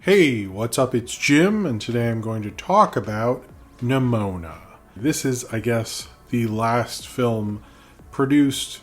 Hey, what's up? It's Jim, and today I'm going to talk about Nimona. This is, I guess, the last film produced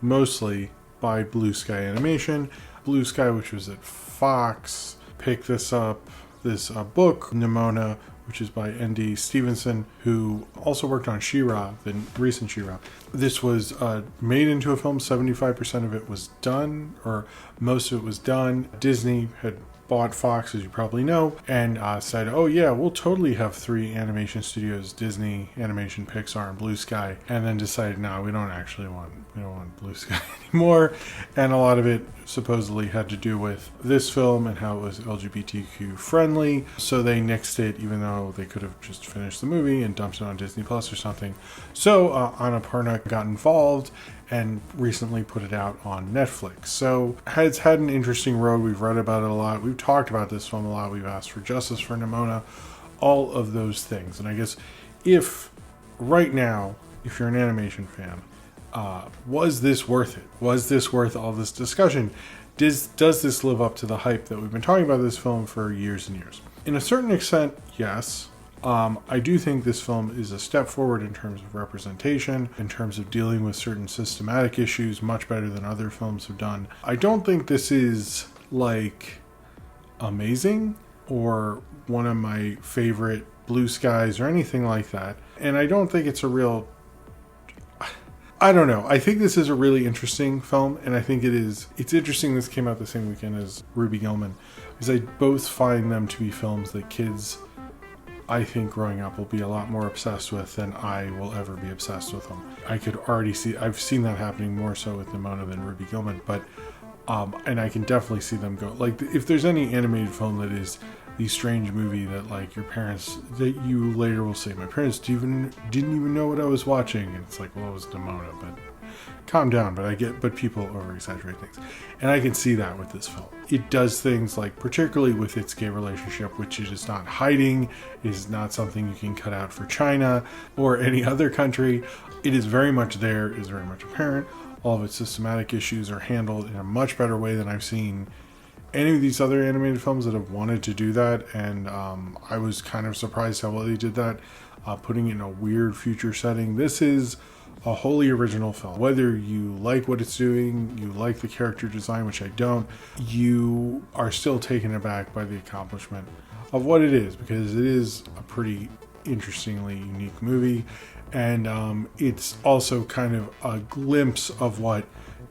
mostly by Blue Sky Animation. Blue Sky, which was at Fox, picked this up, this book, Nimona, which is by N.D. Stevenson, who also worked on She-Ra, the recent She-Ra. This was made into a film. 75% of it was done, or most of it was done. Disney had bought Fox, as you probably know, and said, oh yeah, we'll totally have three animation studios, Disney, Animation, Pixar, and Blue Sky, and then decided, no, we don't want Blue Sky anymore. And a lot of it supposedly had to do with this film and how it was LGBTQ friendly, so they nixed it, even though they could have just finished the movie and dumped it on Disney Plus or something. So Annapurna got involved and recently put it out on Netflix. So it's had an interesting road. We've read about it a lot. We've talked about this film a lot. We've asked for justice for Nimona, all of those things. And I guess if right now, if you're an animation fan, was this worth it? Was this worth all this discussion? Does this live up to the hype that we've been talking about this film for years and years? In a certain extent, yes. I do think this film is a step forward in terms of representation, in terms of dealing with certain systematic issues, much better than other films have done. I don't think this is, like, amazing or one of my favorite Blue Skies or anything like that. And I don't think it's a real... I don't know. I think this is a really interesting film, and I think it's interesting this came out the same weekend as Ruby Gillman, because I both find them to be films that kids, I think, growing up will be a lot more obsessed with than I will ever be obsessed with them. I could already see, I've seen that happening more so with Nimona than Ruby Gillman, but and I can definitely see them go, like, if there's any animated film that is the strange movie that, like, your parents, that you later will say, my parents didn't even know what I was watching, and it's like, well, it was Nimona, but calm down. But people over exaggerate things, and I can see that with this film. It does things like, particularly with its gay relationship, which it is not hiding, is not something you can cut out for China or any other country. It is very much there, is very much apparent. All of its systematic issues are handled in a much better way than I've seen any of these other animated films that have wanted to do that, and I was kind of surprised how well they did that, putting it in a weird future setting. This is a wholly original film. Whether you like what it's doing, you like the character design, which I don't, you are still taken aback by the accomplishment of what it is, because it is a pretty interestingly unique movie, and it's also kind of a glimpse of what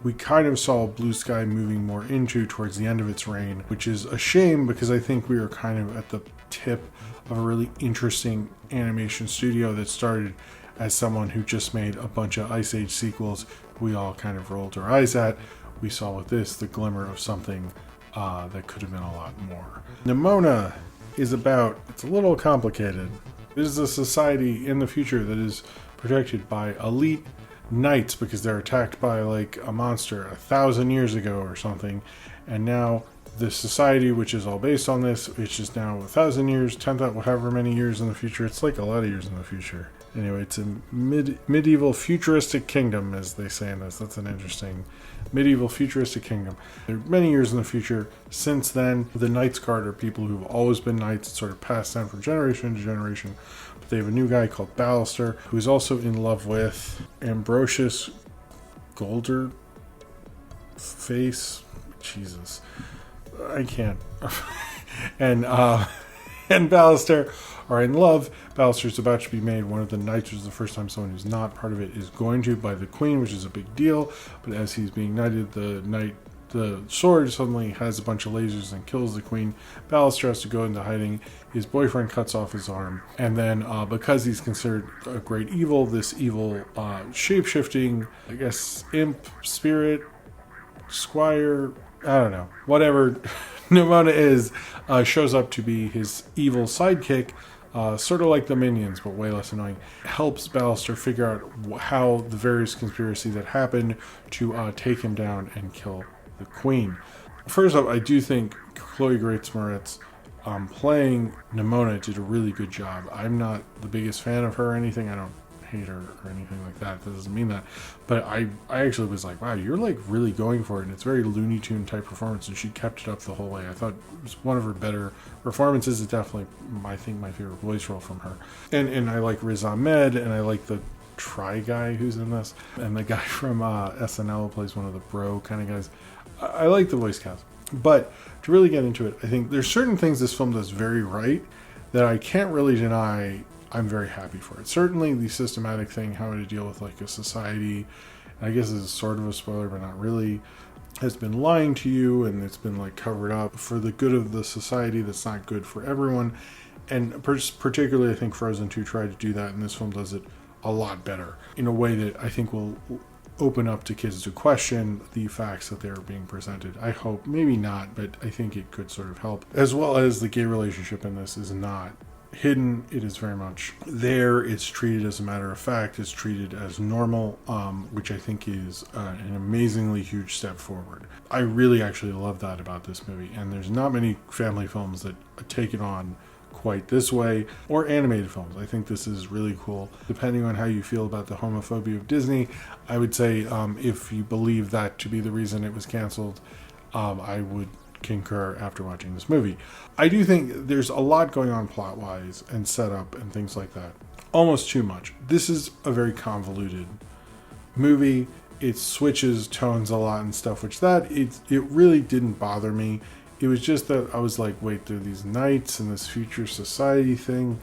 we kind of saw Blue Sky moving more into towards the end of its reign, which is a shame, because I think we were kind of at the tip of a really interesting animation studio that started as someone who just made a bunch of Ice Age sequels we all kind of rolled our eyes at. We saw with this the glimmer of something that could have been a lot more. Nimona is about, it's a little complicated. It is a society in the future that is protected by elite knights because they're attacked by, like, a monster 1,000 years ago or something, and now the society, which is all based on this, which is now 1,000 years, 10,000, however many years in the future. It's like a lot of years in the future. Anyway, it's a medieval futuristic kingdom, as they say in this. That's an interesting medieval futuristic kingdom. There are many years in the future. Since then, the Knights Guard are people who've always been knights, sort of passed down from generation to generation. But they have a new guy called Ballister, who's also in love with Ambrosius Golder Face. Jesus, I can't. and Ballister are in love. Ballister's about to be made one of the knights, which is the first time someone who's not part of it is going to, by the queen, which is a big deal. But as he's being knighted, the sword suddenly has a bunch of lasers and kills the queen. Ballister has to go into hiding. His boyfriend cuts off his arm, and then because he's considered a great evil, this evil shape-shifting, I guess, imp, spirit, squire, I don't know, whatever Nimona is, shows up to be his evil sidekick, sort of like the Minions, but way less annoying. Helps Ballister figure out how the various conspiracy that happened to take him down and kill the queen. First off, I do think Chloe Grace Moretz playing Nimona did a really good job. I'm not the biggest fan of her or anything. I don't hate her or anything like that. That doesn't mean that. But I actually was like, wow, you're like really going for it. And it's very Looney Tune type performance. And she kept it up the whole way. I thought it was one of her better performances. It's definitely, I think, my favorite voice role from her. And I like Riz Ahmed, and I like the Try guy who's in this. And the guy from SNL plays one of the bro kind of guys. I like the voice cast. But to really get into it, I think there's certain things this film does very right that I can't really deny. I'm very happy for it. Certainly the systematic thing, how to deal with like a society, I guess is sort of a spoiler, but not really, has been lying to you, and it's been like covered up for the good of the society that's not good for everyone. And particularly I think Frozen 2 tried to do that, and this film does it a lot better in a way that I think will open up to kids to question the facts that they're being presented. I hope, maybe not, but I think it could sort of help. As well as the gay relationship in this is not hidden. It is very much there. It's treated as a matter of fact. It's treated as normal, which I think is an amazingly huge step forward. I really actually love that about this movie, and there's not many family films that take it on quite this way, or animated films. I think this is really cool. Depending on how you feel about the homophobia of Disney, I would say if you believe that to be the reason it was canceled, I would concur after watching this movie. I do think there's a lot going on plot-wise and setup and things like that. Almost too much. This is a very convoluted movie. It switches tones a lot and stuff, which it really didn't bother me. It was just that I was like, wait, there are these knights and this future society thing,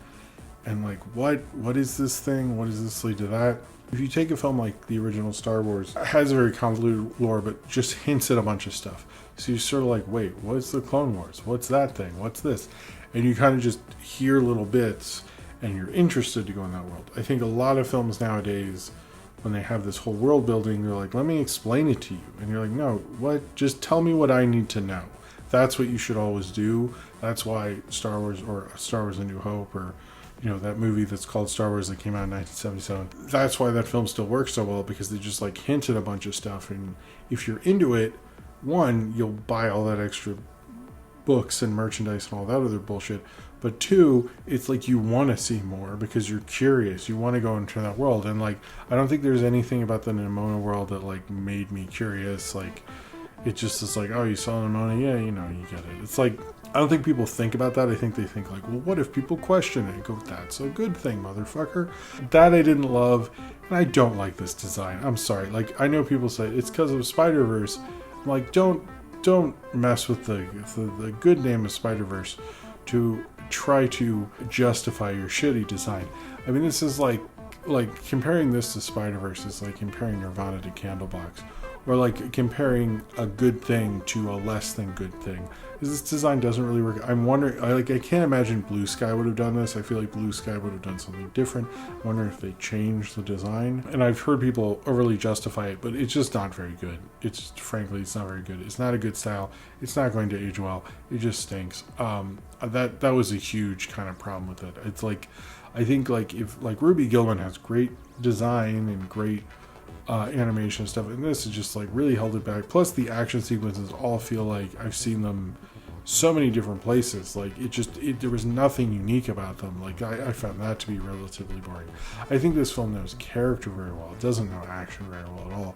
and like, what is this thing? What does this lead to that? If you take a film like the original Star Wars, it has a very convoluted lore, but just hints at a bunch of stuff. So you're sort of like, wait, what's the Clone Wars? What's that thing? What's this? And you kind of just hear little bits, and you're interested to go in that world. I think a lot of films nowadays, when they have this whole world building, they're like, let me explain it to you. And you're like, no, what? Just tell me what I need to know. That's what you should always do. That's why Star Wars, or Star Wars A New Hope, or that movie that's called Star Wars that came out in 1977, that's why that film still works so well, because they just like hinted a bunch of stuff. And if you're into it, one, you'll buy all that extra books and merchandise and all that other bullshit. But two, it's like you want to see more because you're curious. You want to go into that world. And like, I don't think there's anything about the Nimona world that like made me curious. Like, it just is like, oh, you saw Nimona? Yeah, you get it. It's like, I don't think people think about that. I think they think like, well, what if people question it? Go, that's a good thing, motherfucker. That I didn't love, and I don't like this design. I'm sorry. Like, I know people say it's because of Spider-Verse. I'm like, don't mess with the good name of Spider-Verse to try to justify your shitty design. I mean, this is like comparing this to Spider-Verse is like comparing Nirvana to Candlebox. Or like comparing a good thing to a less than good thing. This design doesn't really work. I'm wondering, I can't imagine Blue Sky would have done this. I feel like Blue Sky would have done something different. I wonder if they changed the design. And I've heard people overly justify it, but it's just not very good. Frankly, it's not very good. It's not a good style. It's not going to age well. It just stinks. That was a huge kind of problem with it. It's like, I think like if like Ruby Gilman has great design and great animation stuff, and this is just like really held it back. Plus the action sequences all feel like I've seen them so many different places. Like there was nothing unique about them. Like I found that to be relatively boring. I think this film knows character very well. It doesn't know action very well at all.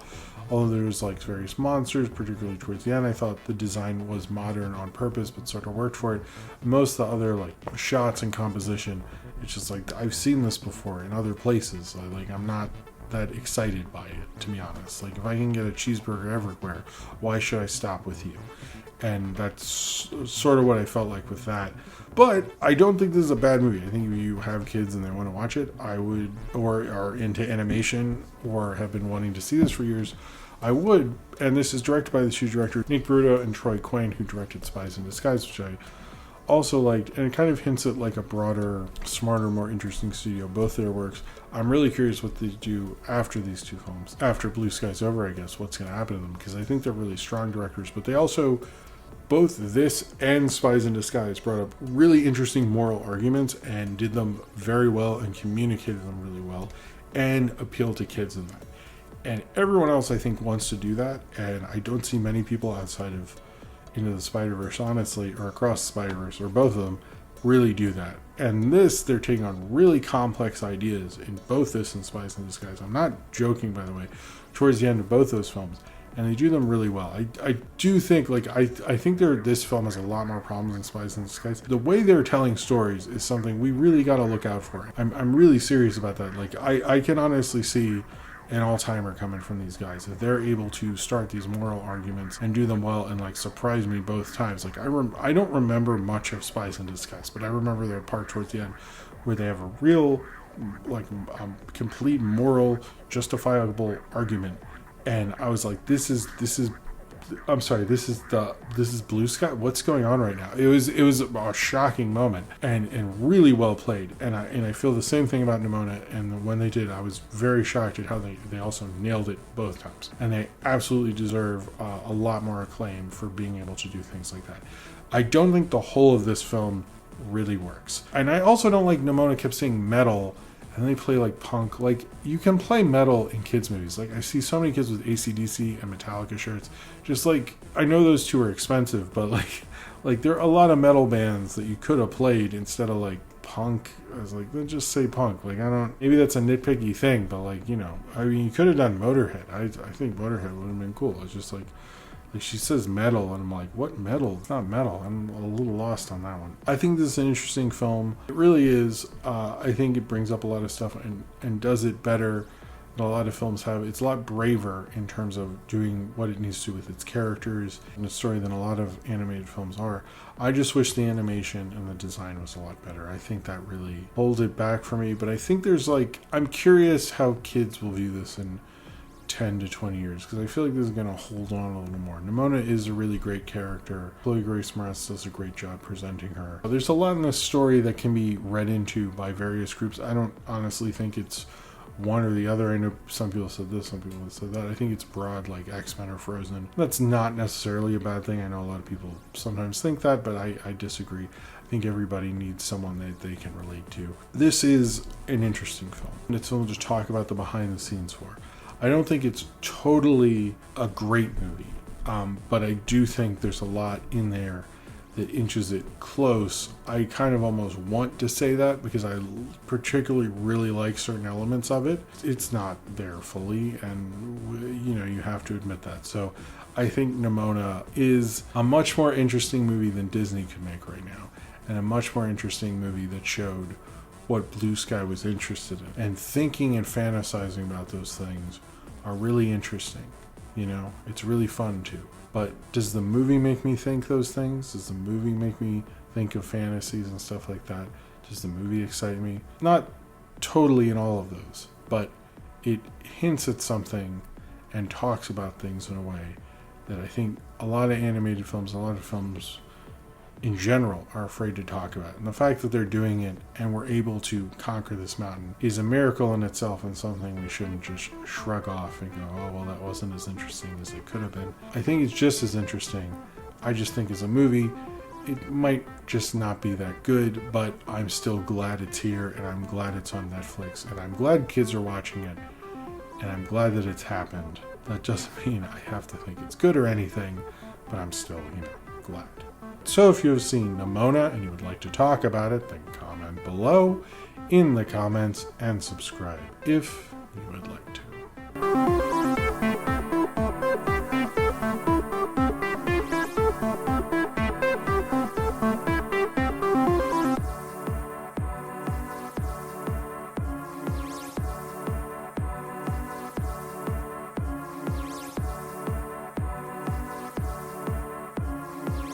Although there's like various monsters, particularly towards the end, I thought the design was modern on purpose, but sort of worked for it. Most of the other like shots and composition, it's just like I've seen this before in other places. Like I'm not that excited by it, to be honest. Like, if I can get a cheeseburger everywhere, why should I stop with you? And that's sort of what I felt like with that. But I don't think this is a bad movie. I think if you have kids and they want to watch it, I would, or are into animation or have been wanting to see this for years, I would. And this is directed by the two directors, Nick Bruto and Troy Quane, who directed Spies in Disguise, which I also liked, and it kind of hints at like a broader, smarter, more interesting studio. Both their works. I'm really curious what they do after these two films. After Blue Sky's over, I guess, what's going to happen to them, because I think they're really strong directors, but they also, both this and Spies in Disguise, brought up really interesting moral arguments and did them very well and communicated them really well and appealed to kids in that. And everyone else, I think, wants to do that, and I don't see many people outside of Into the Spider-Verse, honestly, or Across the Spider-Verse, or both of them, really do that. And this, they're taking on really complex ideas in both this and Spies in Disguise. I'm not joking, by the way, towards the end of both those films. And they do them really well. I do think, like, I think this film has a lot more problems than Spies in Disguise. The way they're telling stories is something we really got to look out for. I'm really serious about that. Like, I can honestly see an all-timer coming from these guys. If they're able to start these moral arguments and do them well and, like, surprise me both times. Like, I don't remember much of Spies in Disguise, but I remember the part towards the end where they have a real, like, complete moral, justifiable argument. And I was like, this is Blue Sky. What's going on right now? It was a shocking moment and really well played. And I feel the same thing about Nimona. And when they did, I was very shocked at how they also nailed it both times. And they absolutely deserve a lot more acclaim for being able to do things like that. I don't think the whole of this film really works. And I also don't like Nimona kept saying metal. And they play like punk. Like, you can play metal in kids' movies. Like, I see so many kids with AC/DC and Metallica shirts. Just like, I know those two are expensive, but like there are a lot of metal bands that you could have played instead of like punk. I was like, then just say punk. Like, maybe that's a nitpicky thing, but like, you know, I mean, you could have done Motorhead. I think Motorhead would have been cool. It's just like she says metal, and I'm like, what metal? It's not metal. I'm a little lost on that one. I think this is an interesting film. It really is. I think it brings up a lot of stuff and does it better than a lot of films have. It's a lot braver in terms of doing what it needs to with its characters and the story than a lot of animated films are. I just wish the animation and the design was a lot better. I think that really holds it back for me. But I think I'm curious how kids will view this in 10 to 20 years, because I feel like this is going to hold on a little more. Nimona is a really great character. Chloe Grace Moretz does a great job presenting her. There's a lot in this story that can be read into by various groups. I don't honestly think it's one or the other. I know some people said this, some people said that. I think it's broad, like X-Men or Frozen. That's not necessarily a bad thing. I know a lot of people sometimes think that, but I disagree. I think everybody needs someone that they can relate to. This is an interesting film. It's something to talk about the behind the scenes for. I don't think it's totally a great movie, but I do think there's a lot in there that inches it close. I kind of almost want to say that because I particularly really like certain elements of it. It's not there fully, and you know, you have to admit that. So I think Nimona is a much more interesting movie than Disney could make right now, and a much more interesting movie that showed what Blue Sky was interested in. And thinking and fantasizing about those things are really interesting. You know, it's really fun too. But does the movie make me think those things? Does the movie make me think of fantasies and stuff like that? Does the movie excite me? Not totally in all of those, but it hints at something and talks about things in a way that I think a lot of animated films, a lot of films in general, are afraid to talk about. And the fact that they're doing it and we're able to conquer this mountain is a miracle in itself, and something we shouldn't just shrug off and go, oh, well, that wasn't as interesting as it could have been. I think it's just as interesting. I just think as a movie, it might just not be that good, but I'm still glad it's here, and I'm glad it's on Netflix, and I'm glad kids are watching it, and I'm glad that it's happened. That doesn't mean I have to think it's good or anything, but I'm still, glad. So if you have seen Nimona and you would like to talk about it, then comment below in the comments and subscribe if you would like.